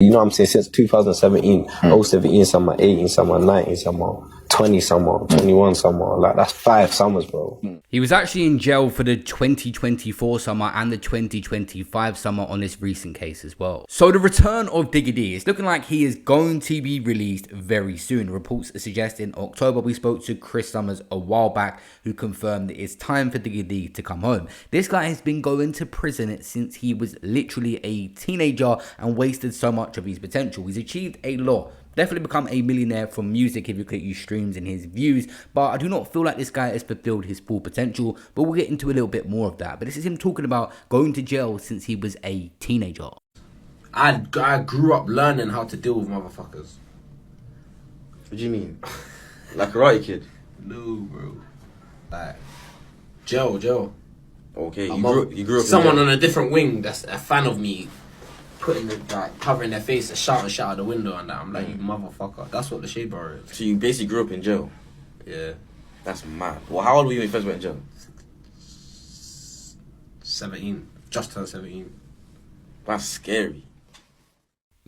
You know what I'm saying? Since 2017, 017 summer, 18 summer, 19 summer, 20 summer, 21 summer. Like, that's 5 summers, bro. He was actually in jail for the 2024 summer and the 2025 summer on this recent case as well. So the return of Digga D is looking like he is going to be released very soon. Reports are suggesting October. We spoke to Chris Summers a while back who confirmed that it's time for Digga D to come home. This guy has been going to prison since he was literally a teenager and wasted so much of his potential. He's achieved a lot. Definitely become a millionaire from music if you click his streams and his views, but I do not feel like this guy has fulfilled his full potential, but we'll get into a little bit more of that. But this is him talking about going to jail since he was a teenager. I grew up learning how to deal with motherfuckers. What do you mean? Like a Karate Kid? No, bro. Like, jail. Okay, you grew up someone in jail. on a different wing that's a fan of me, putting the, like, covering their face and shouting out the window and that. I'm like, you motherfucker. That's what the shade bar is. So you basically grew up in jail? Yeah. That's mad. Well, how old were you when you first went in jail? 17. Just turned 17. That's scary.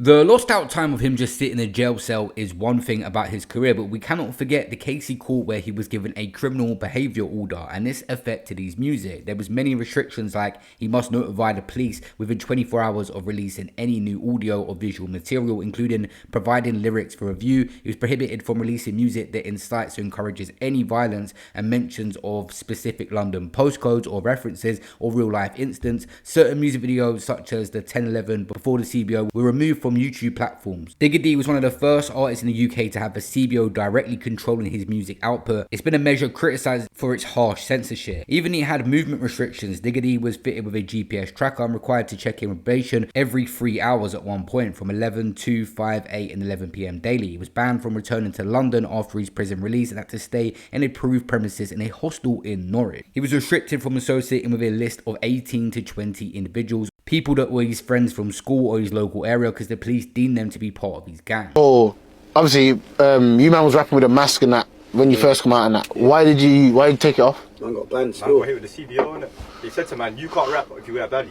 The lost out time of him just sitting in a jail cell is one thing about his career, but we cannot forget the case he caught where he was given a criminal behaviour order, and this affected his music. There was many restrictions, like he must notify the police within 24 hours of releasing any new audio or visual material, including providing lyrics for review. He was prohibited from releasing music that incites or encourages any violence and mentions of specific London postcodes or references or real life incidents. Certain music videos such as the 1011 before the CBO were removed from YouTube platforms. Digga D was one of the first artists in the UK to have the CBO directly controlling his music output. It's been a measure criticised for its harsh censorship. Even he had movement restrictions. Digga D was fitted with a GPS tracker and required to check in with probation every 3 hours at one point, from 11, 2, 5, 8 and 11 PM daily. He was banned from returning to London after his prison release and had to stay in approved premises in a hostel in Norwich. He was restricted from associating with a list of 18 to 20 individuals, people that were his friends from school or his local area, because the police deemed them to be part of his gang. Oh, obviously, you man was rapping with a mask and that when you first come out and that. Why did you take it off? Man got banned still. Man got hit with the CBO, innit? They said to man, you can't rap if you wear a baddie.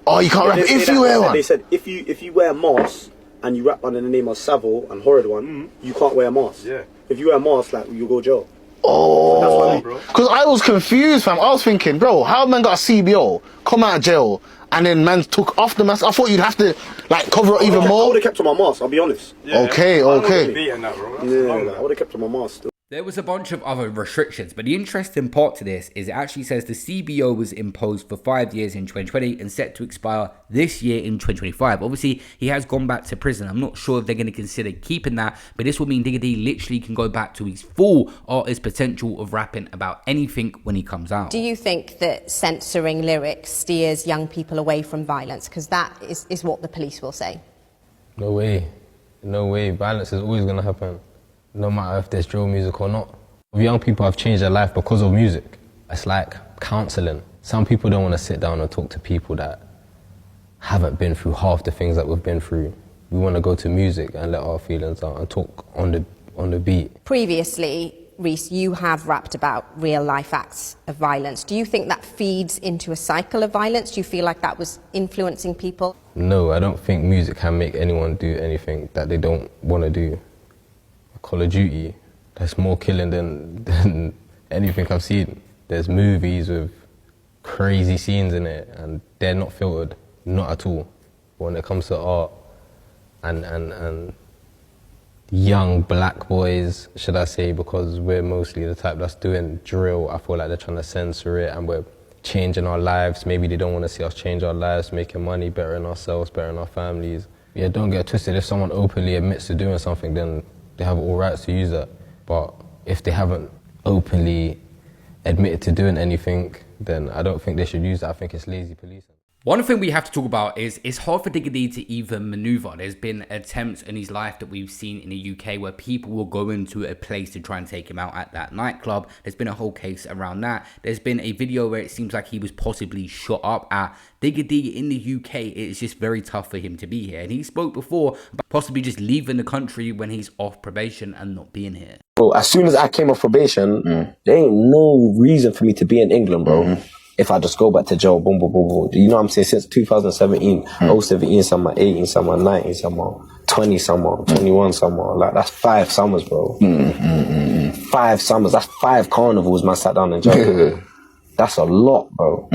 Oh, you can't rap if you wear one? They said if you wear a mask and you rap under the name of Savile and Horrid One, you can't wear a mask. Yeah. If you wear a mask, like, you go jail. Oh, because I was confused, fam. I was thinking, bro, how man got a CBO, come out of jail, and then man took off the mask? I thought you'd have to, like, cover it even more. I would have kept on my mask, I'll be honest. Yeah, okay. I would have kept on my mask still. There was a bunch of other restrictions, but the interesting part to this is it actually says the CBO was imposed for 5 years in 2020 and set to expire this year in 2025. Obviously, he has gone back to prison. I'm not sure if they're going to consider keeping that, but this will mean Digga D literally can go back to his full artist potential of rapping about anything when he comes out. Do you think that censoring lyrics steers young people away from violence? Because that is what the police will say. No way. No way. Violence is always going to happen, no matter if there's drill music or not. Young people have changed their life because of music. It's like counselling. Some people don't want to sit down and talk to people that haven't been through half the things that we've been through. We want to go to music and let our feelings out and talk on the beat. Previously, Reese, you have rapped about real life acts of violence. Do you think that feeds into a cycle of violence? Do you feel like that was influencing people? No, I don't think music can make anyone do anything that they don't want to do. Call of Duty, there's more killing than anything I've seen. There's movies with crazy scenes in it and they're not filtered, not at all. When it comes to art and young black boys, should I say, because we're mostly the type that's doing drill, I feel like they're trying to censor it and we're changing our lives. Maybe they don't want to see us change our lives, making money, bettering ourselves, bettering our families. Yeah, don't get twisted. If someone openly admits to doing something, then they have all rights to use that. But if they haven't openly admitted to doing anything, then I don't think they should use that. I think it's lazy policing. One thing we have to talk about is it's hard for Digga D to even maneuver. There's been attempts in his life that we've seen in the UK where people will go into a place to try and take him out at that nightclub. There's been a whole case around that. There's been a video where it seems like he was possibly shot up at. Digga D in the UK, it's just very tough for him to be here. And he spoke before about possibly just leaving the country when he's off probation and not being here. Bro, as soon as I came off probation, there ain't no reason for me to be in England, bro. if I just go back to jail, boom, boom, boom, boom. You know what I'm saying? Since 2017, 017, someone 18, someone 19, someone 20, someone 21, someone. Like, that's 5 summers, bro. 5 summers. That's 5 carnivals, man, sat down in jail. That's a lot, bro.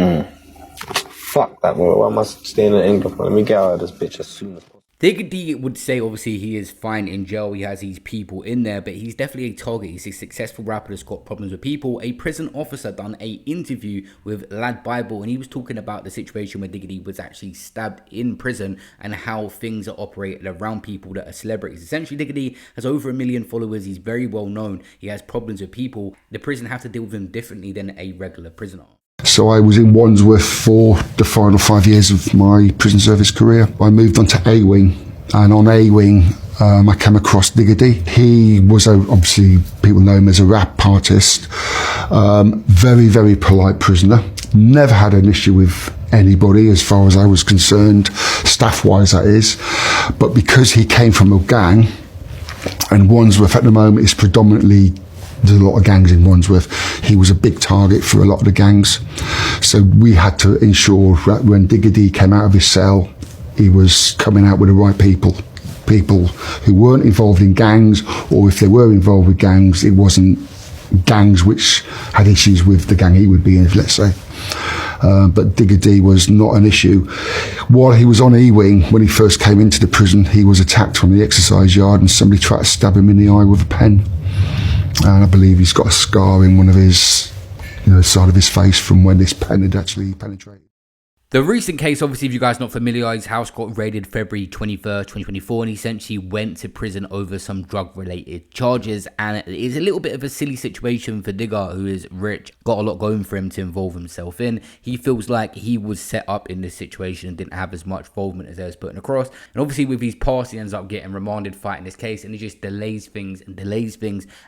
Fuck that, bro. Why am I staying in England, bro? Let me get out of this bitch as soon as possible. Digga D would say obviously he is fine in jail, he has these people in there, but he's definitely a target. He's a successful rapper that's got problems with people. A prison officer done a interview with Lad Bible, and he was talking about the situation where Digga D was actually stabbed in prison and how things are operated around people that are celebrities. Essentially, Digga D has over 1 million followers, he's very well known, he has problems with people. The prison have to deal with him differently than a regular prisoner. So I was in Wandsworth for the final 5 years of my prison service career. I moved on to A-Wing, and on A-Wing I came across Digga D. He was obviously, people know him as a rap artist, very, very polite prisoner. Never had an issue with anybody as far as I was concerned, staff-wise that is. But because he came from a gang, and Wandsworth at the moment is predominantly, there's a lot of gangs in Wandsworth. He was a big target for a lot of the gangs. So we had to ensure that when Digga D came out of his cell, he was coming out with the right people. People who weren't involved in gangs, or if they were involved with gangs, it wasn't gangs which had issues with the gang he would be in, let's say. But Digga D was not an issue. While he was on E-Wing, when he first came into the prison, he was attacked from the exercise yard and somebody tried to stab him in the eye with a pen. And I believe he's got a scar in one of his, side of his face from when this pen had actually penetrated. The recent case, obviously, if you guys are not familiar, his house got raided February 23rd, 2024, and he essentially went to prison over some drug-related charges, and it is a little bit of a silly situation for Digga, who is rich, got a lot going for him to involve himself in. He feels like he was set up in this situation and didn't have as much involvement as they was putting across, and obviously with his past, he ends up getting remanded, fighting this case, and it just delays things,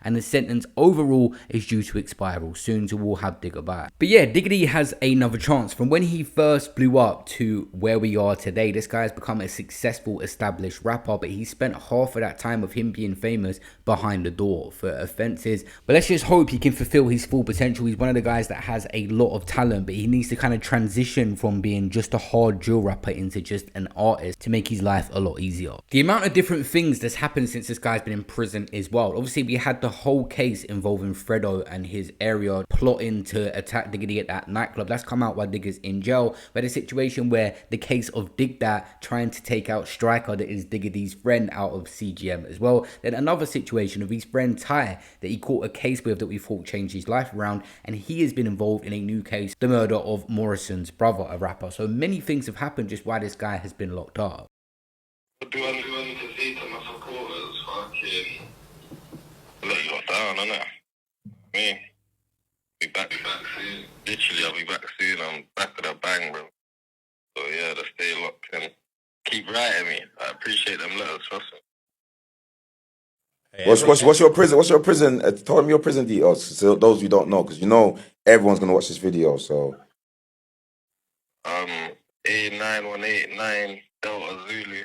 and the sentence overall is due to expire real soon, so we'll have Digga back. But yeah, Digga D has another chance. From when he first blew up to where we are today, this guy has become a successful established rapper, but he spent half of that time of him being famous behind the door for offenses. But let's just hope he can fulfill his full potential. He's one of the guys that has a lot of talent, but he needs to kind of transition from being just a hard drill rapper into just an artist to make his life a lot easier. The amount of different things that's happened since this guy's been in prison is wild. Obviously, we had the whole case involving Fredo and his area plotting to attack Digga D at that nightclub. That's come out while Digga's in jail. But the situation where the case of Digga D trying to take out Striker, that is Digga D's friend, out of CGM as well. Then another situation of his friend Ty that he caught a case with that we thought changed his life around, and he has been involved in a new case, the murder of Morrison's brother, a rapper. So many things have happened just why this guy has been locked up. What do I need to say to my supporters? Fucking let you lot down, innit? Me, be back soon. Literally, I'll be back soon. I'm back with a bang, bro. So yeah, just stay locked and keep writing me. I appreciate them letters, trust me. What's your prison? What's your prison? Tell them your prison details. So those you don't know, because everyone's gonna watch this video. So A9189 Delta Zulu.